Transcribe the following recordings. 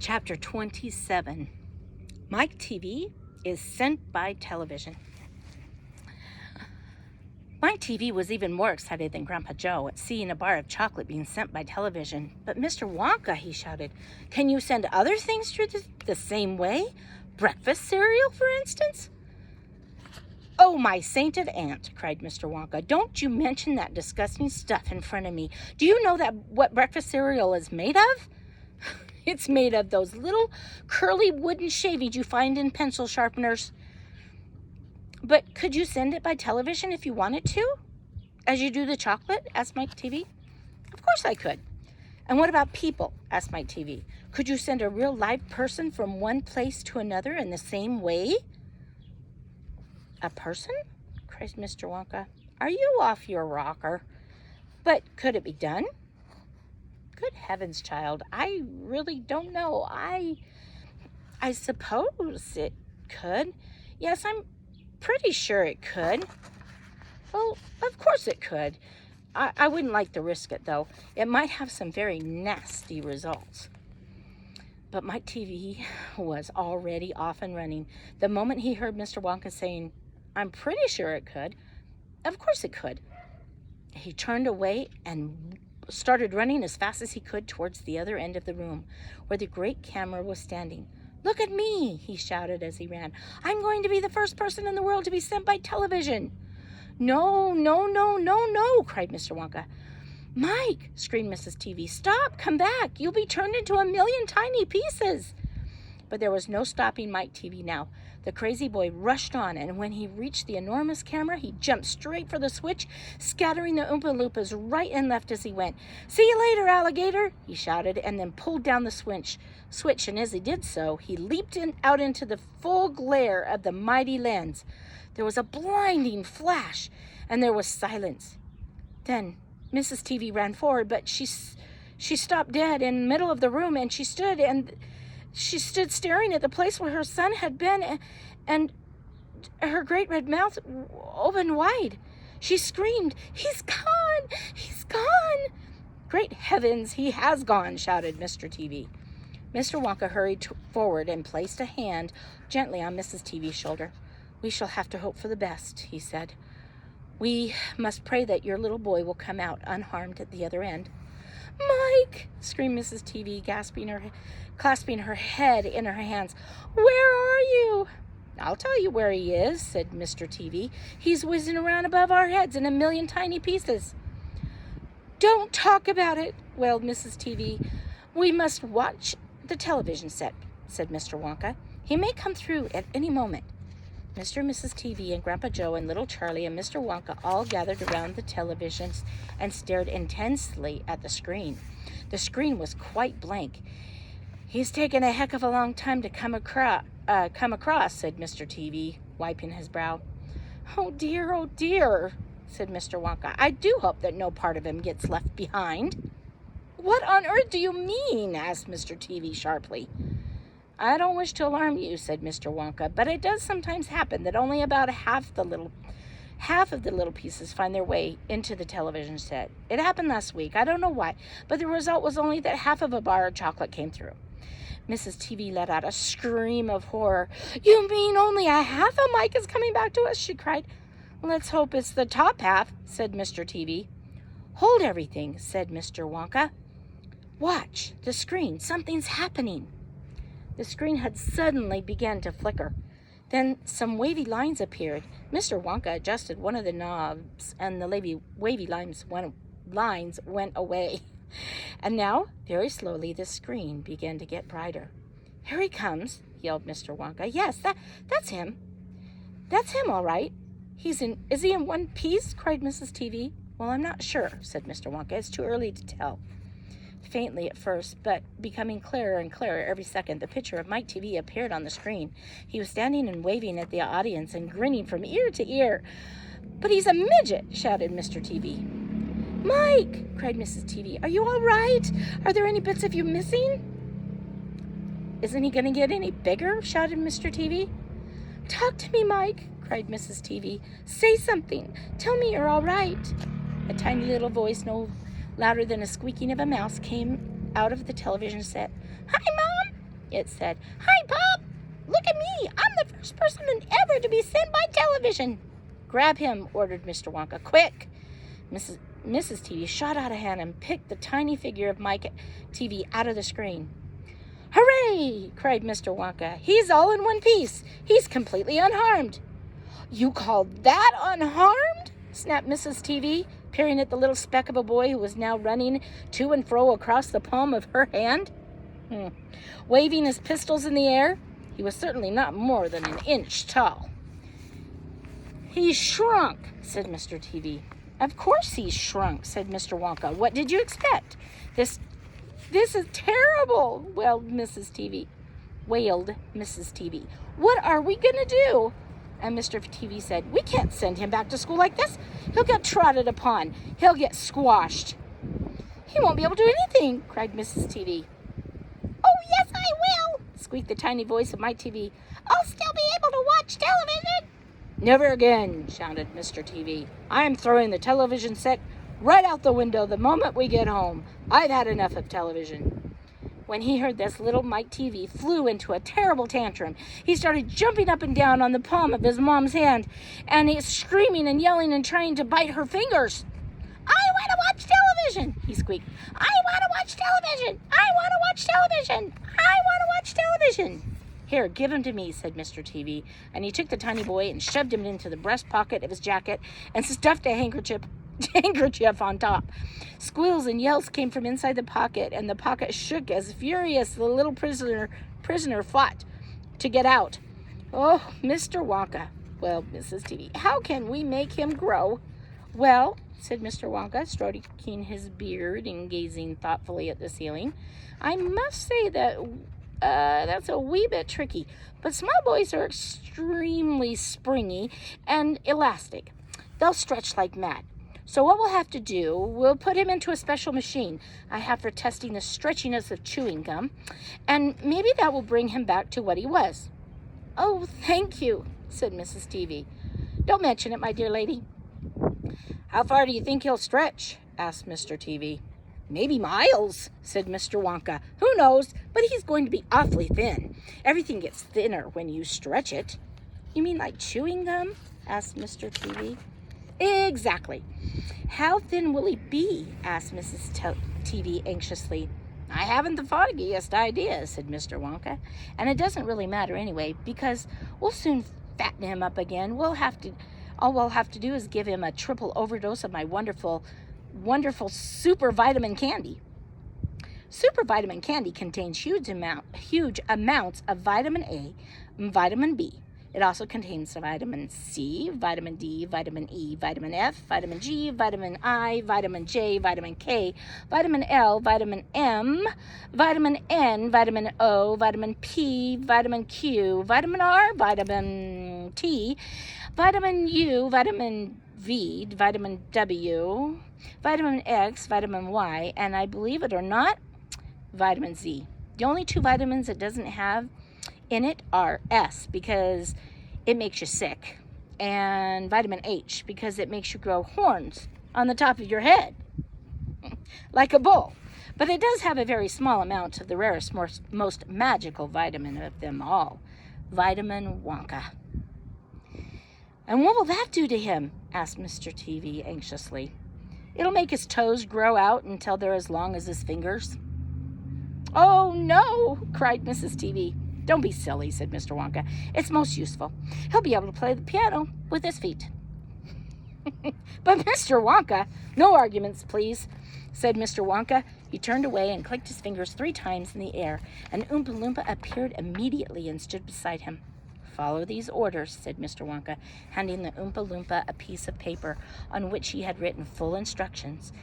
Chapter 27. Mike TV is sent by television. Mike TV was even more excited than Grandpa Joe at seeing a bar of chocolate being sent by television. But Mr. Wonka, he shouted, can you send other things through the same way? Breakfast cereal, for instance? Oh, my sainted aunt, cried Mr. Wonka, don't you mention that disgusting stuff in front of me. Do you know that what breakfast cereal is made of? It's made of those little curly wooden shavings you find in pencil sharpeners. But could you send it by television if you wanted to? As you do the chocolate? Asked Mike TV. Of course I could. And what about people? Asked Mike TV. Could you send a real live person from one place to another in the same way? A person? Cried Mr. Wonka. Are you off your rocker? But could it be done? Good heavens, child, I really don't know. I suppose it could. Yes, I'm pretty sure it could. Well, of course it could. I wouldn't like to risk it, though. It might have some very nasty results. But Mike TV was already off and running. The moment he heard Mr. Wonka saying, I'm pretty sure it could, of course it could, he turned away and started running as fast as he could towards the other end of the room, where the great camera was standing. Look at me, he shouted as he ran. I'm going to be the first person in the world to be sent by television. No, no, no, no, no, cried Mr. Wonka. Mike, screamed Mrs. TV, stop, come back. You'll be turned into a million tiny pieces. But there was no stopping Mike TV now. The crazy boy rushed on, and when he reached the enormous camera, he jumped straight for the switch, scattering the Oompa Loompas right and left as he went. See you later, alligator, he shouted, and then pulled down the switch. And as he did so, he leaped out into the full glare of the mighty lens. There was a blinding flash, and there was silence. Then Mrs. TV ran forward, but she stopped dead in the middle of the room, and she stood staring at the place where her son had been, and her great red mouth opened wide. She screamed, he's gone! He's gone! Great heavens, he has gone, shouted Mr. TV. Mr. Wonka hurried forward and placed a hand gently on Mrs. TV's shoulder. We shall have to hope for the best, he said. We must pray that your little boy will come out unharmed at the other end. Mike, screamed Mrs. TV, clasping her head in her hands. Where are you? I'll tell you where he is, said Mr. TV. He's whizzing around above our heads in a million tiny pieces. Don't talk about it, wailed Mrs. TV. We must watch the television set, said Mr. Wonka. He may come through at any moment. Mr. and Mrs. TV and Grandpa Joe and little Charlie and Mr. Wonka all gathered around the televisions and stared intensely at the screen. The screen was quite blank. He's taken a heck of a long time to come across, said Mr. TV, wiping his brow. Oh dear, said Mr. Wonka. I do hope that no part of him gets left behind. What on earth do you mean? Asked Mr. TV sharply. I don't wish to alarm you, said Mr. Wonka, but it does sometimes happen that only about half of the little pieces find their way into the television set. It happened last week. I don't know why, but the result was only that half of a bar of chocolate came through. Mrs. TV let out a scream of horror. You mean only a half of Mike is coming back to us? She cried. Let's hope it's the top half, said Mr. TV. Hold everything, said Mr. Wonka. Watch the screen. Something's happening. The screen had suddenly begun to flicker. Then some wavy lines appeared. Mr. Wonka adjusted one of the knobs, and the wavy lines went away. And now, very slowly, the screen began to get brighter. Here he comes, yelled Mr. Wonka. Yes, that's him. That's him, all right. Is he in one piece? Cried Mrs. TV. Well, I'm not sure, said Mr. Wonka. It's too early to tell. Faintly at first, but becoming clearer and clearer every second, the picture of Mike TV appeared on the screen. He was standing and waving at the audience and grinning from ear to ear. But he's a midget, shouted Mr. TV. Mike, cried Mrs. TV, are you all right? Are there any bits of you missing? Isn't he going to get any bigger? Shouted Mr. TV. Talk to me, Mike, cried Mrs. TV. Say something. Tell me you're all right. A tiny little voice, louder than a squeaking of a mouse, came out of the television set. Hi, Mom, It said, "Hi, Pop! Look at me! I'm the first person ever to be sent by television!" "Grab him," ordered Mr. Wonka. "Quick!" Mrs. TV shot out a hand and picked the tiny figure of Mike TV out of the screen. "Hooray!" cried Mr. Wonka. "He's all in one piece. He's completely unharmed." "You call that unharmed?" snapped Mrs. TV, peering at the little speck of a boy who was now running to and fro across the palm of her hand. Waving his pistols in the air, he was certainly not more than an inch tall. "He's shrunk," said Mr. TV. "Of course he's shrunk," said Mr. Wonka. "What did you expect? This is terrible," wailed Mrs. TV. "What are we going to do?" And Mr. TV said, "We can't send him back to school like this. He'll get trotted upon. He'll get squashed." "He won't be able to do anything," cried Mrs. TV. "Oh, yes, I will," squeaked the tiny voice of my TV. "I'll still be able to watch television." "Never again," shouted Mr. TV. "I'm throwing the television set right out the window the moment we get home. I've had enough of television." When he heard this, little Mike TV flew into a terrible tantrum. He started jumping up and down on the palm of his mom's hand, and he's screaming and yelling and trying to bite her fingers. "I want to watch television," he squeaked. "I want to watch television. I want to watch television. I want to watch television." "Here, give him to me," said Mr. TV, and he took the tiny boy and shoved him into the breast pocket of his jacket and stuffed a handkerchief on top. Squeals and yells came from inside the pocket, and the pocket shook as furious the little prisoner fought to get out. "Oh, Mr. Wonka," wailed Mrs. TV, "how can we make him grow?" "Well," said Mr. Wonka, stroking his beard and gazing thoughtfully at the ceiling, "I must say that that's a wee bit tricky, but small boys are extremely springy and elastic. They'll stretch like mad. So what we'll have to do, we'll put him into a special machine I have for testing the stretchiness of chewing gum, and maybe that will bring him back to what he was." "Oh, thank you," said Mrs. TV. "Don't mention it, my dear lady." "How far do you think he'll stretch?" asked Mr. TV. "Maybe miles," said Mr. Wonka. "Who knows? But he's going to be awfully thin. Everything gets thinner when you stretch it." "You mean like chewing gum?" asked Mr. TV. "Exactly." "How thin will he be?" asked Mrs. TV anxiously. "I haven't the foggiest idea," said Mr. Wonka. "And it doesn't really matter anyway, because we'll soon fatten him up again. All we'll have to do is give him a triple overdose of my wonderful super vitamin candy. Super vitamin candy contains huge amounts of vitamin A and vitamin B. It also contains vitamin C, vitamin D, vitamin E, vitamin F, vitamin G, vitamin I, vitamin J, vitamin K, vitamin L, vitamin M, vitamin N, vitamin O, vitamin P, vitamin Q, vitamin R, vitamin T, vitamin U, vitamin V, vitamin W, vitamin X, vitamin Y, and I believe it or not, vitamin Z. The only two vitamins it doesn't have in it are S, because it makes you sick, and vitamin H, because it makes you grow horns on the top of your head like a bull. But it does have a very small amount of the rarest, most magical vitamin of them all, vitamin Wonka. "And what will that do to him?" asked Mr. TV anxiously. "It'll make his toes grow out until they're as long as his fingers." "Oh, no," cried Mrs. TV. "Don't be silly," said Mr. Wonka. "It's most useful. He'll be able to play the piano with his feet." "But Mr. Wonka—" "No arguments, please," said Mr. Wonka. He turned away and clicked his fingers 3 times in the air. An Oompa Loompa appeared immediately and stood beside him. "Follow these orders," said Mr. Wonka, handing the Oompa Loompa a piece of paper on which he had written full instructions,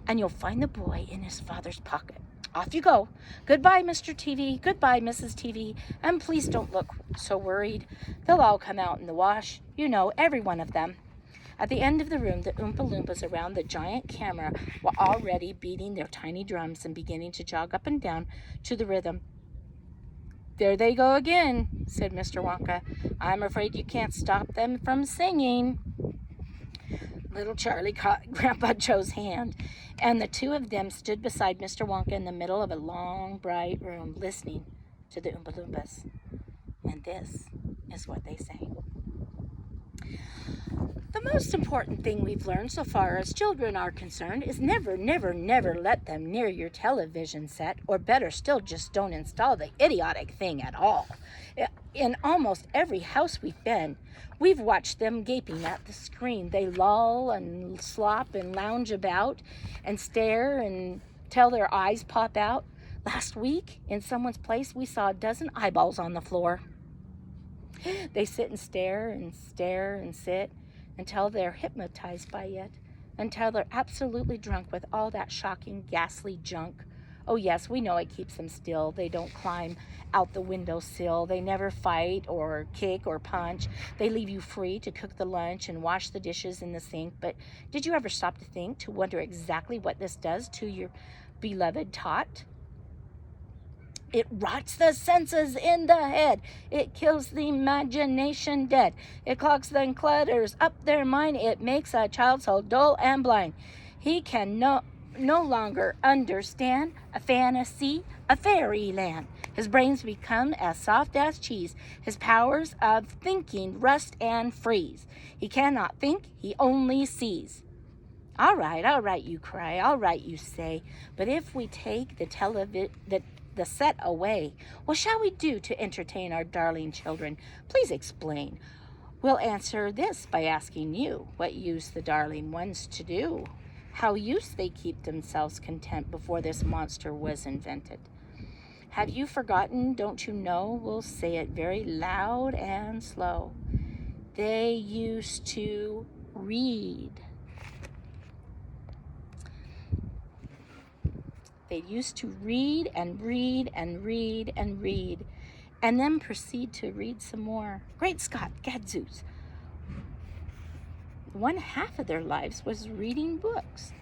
"and you'll find the boy in his father's pocket. Off you go. Goodbye, Mr. TV. Goodbye, Mrs. TV. And please don't look so worried. They'll all come out in the wash. You know, every one of them." At the end of the room, the Oompa Loompas around the giant camera were already beating their tiny drums and beginning to jog up and down to the rhythm. "There they go again," said Mr. Wonka. "I'm afraid you can't stop them from singing." Little Charlie caught Grandpa Joe's hand, and the two of them stood beside Mr. Wonka in the middle of a long, bright room, listening to the Oompa Loompas. And this is what they sang. The most important thing we've learned so far as children are concerned is never, never, never let them near your television set, or better still, just don't install the idiotic thing at all. In almost every house we've been, we've watched them gaping at the screen. They loll and slop and lounge about and stare until their eyes pop out. Last week, in someone's place, we saw a dozen eyeballs on the floor. They sit and stare and sit until they're hypnotized by it, until they're absolutely drunk with all that shocking, ghastly junk. Oh yes, we know it keeps them still. They don't climb out the windowsill. They never fight or kick or punch. They leave you free to cook the lunch and wash the dishes in the sink. But did you ever stop to think, to wonder exactly what this does to your beloved tot? It rots the senses in the head. It kills the imagination dead. It clogs and clutters up their mind. It makes a child so dull and blind. He can no longer understand a fantasy, a fairyland. His brains become as soft as cheese. His powers of thinking rust and freeze. He cannot think, he only sees. All right, you cry. All right, you say. But if we take the set away, what shall we do to entertain our darling children? Please explain. We'll answer this by asking you, what used the darling ones to do? How used they keep themselves content before this monster was invented? Have you forgotten? Don't you know? We'll say it very loud and slow. They used to read. They used to read and read and read and read, and then proceed to read some more. Great Scott, gadzooks. One half of their lives was reading books.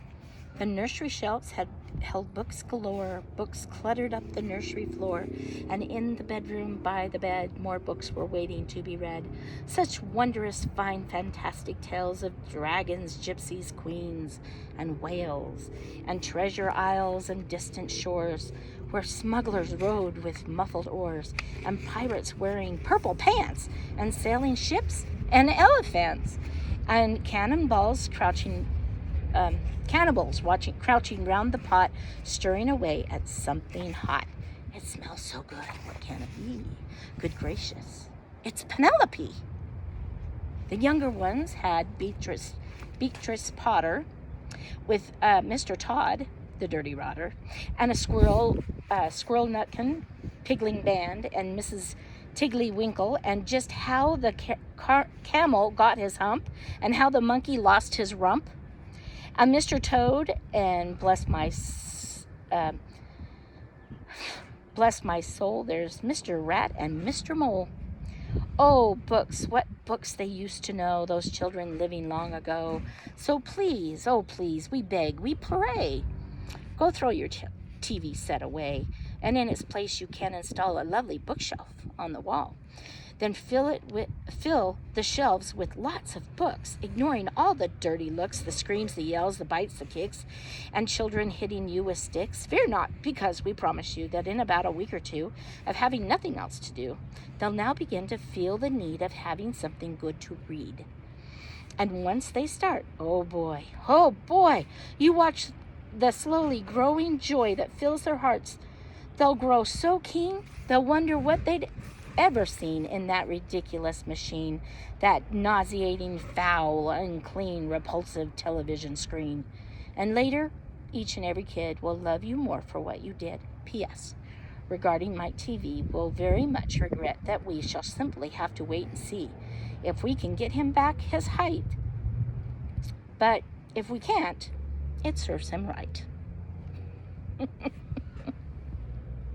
The nursery shelves had held books galore. Books cluttered up the nursery floor, and in the bedroom by the bed, more books were waiting to be read. Such wondrous, fine, fantastic tales of dragons, gypsies, queens, and whales, and treasure isles and distant shores, where smugglers rowed with muffled oars, and pirates wearing purple pants, and sailing ships, and elephants, and cannibals crouching round the pot, stirring away at something hot. It smells so good. What can it be? Good gracious, it's Penelope. The younger ones had Beatrice Potter with Mr. Todd, the dirty rotter, and a Squirrel Nutkin, Pigling Band, and Mrs. Tiggly Winkle, and just how the camel got his hump, and how the monkey lost his rump. And Mr. Toad, and bless my soul, there's Mr. Rat and Mr. Mole. Oh, books, what books they used to know, those children living long ago. So please, oh please, we beg, we pray, go throw your TV set away, and in its place you can install a lovely bookshelf on the wall. Then fill the shelves with lots of books, ignoring all the dirty looks, the screams, the yells, the bites, the kicks, and children hitting you with sticks. Fear not, because we promise you that in about a week or two of having nothing else to do, they'll now begin to feel the need of having something good to read. And once they start, oh boy, you watch the slowly growing joy that fills their hearts. They'll grow so keen, they'll wonder what they'd ever seen in that ridiculous machine, that nauseating, foul, unclean, repulsive television screen. And later, each and every kid will love you more for what you did. P.S. Regarding Mike TV, we'll very much regret that we shall simply have to wait and see if we can get him back his height. But if we can't, it serves him right.